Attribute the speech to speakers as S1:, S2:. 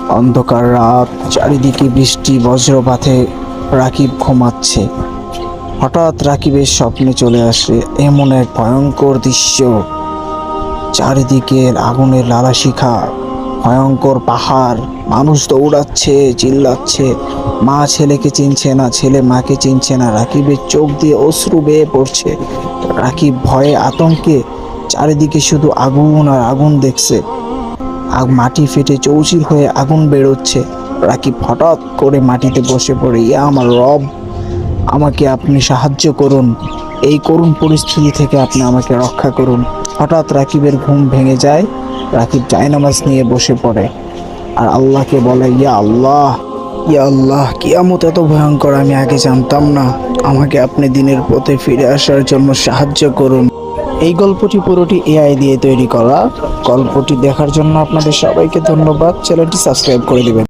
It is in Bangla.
S1: অন্ধকার রাত, চারিদিকে বৃষ্টি বজ্রপাতে রাকিব ঘুমাচ্ছে। হঠাৎ রাকিবের স্বপ্নে চলে আসে এমন এক ভয়ঙ্কর দৃশ্য। চারিদিকে আগুনের লালাশিখা, ভয়ঙ্কর পাহাড়, মানুষ দৌড়াচ্ছে, চিল্লাচ্ছে। মা ছেলেকে চিনছে না, ছেলে মাকে চিনছে না। রাকিবের চোখ দিয়ে অশ্রু বেয়ে পড়ছে। রাকিব ভয়ে আতঙ্কে চারিদিকে শুধু আগুন আর আগুন দেখছে। মাটি ফেটে চৌচির হয়ে আগুন বেরোচ্ছে। রাকিব হঠাৎ করে মাটিতে বসে পড়ে, ইয়া আমার রব, আমাকে আপনি সাহায্য করুন, এই করুণ পরিস্থিতি থেকে আপনি আমাকে রক্ষা করুন। হঠাৎ রাকিবের ঘুম ভেঙে যায়। রাকিব জায়নামাজ নিয়ে বসে পড়ে আর আল্লাহকে বলে, ইয়া আল্লাহ, ইয়া আল্লাহ, কিয়ামত এত ভয়ঙ্কর আমি আগে জানতাম না। আমাকে আপনি দিনের পথে ফিরে আসার জন্য সাহায্য করুন। এই গল্পটি পুরোটি এআই দিয়ে তৈরি করা। গল্পটি দেখার জন্য আপনাদের সবাইকে ধন্যবাদ। চ্যানেলটি সাবস্ক্রাইব করে দিবেন।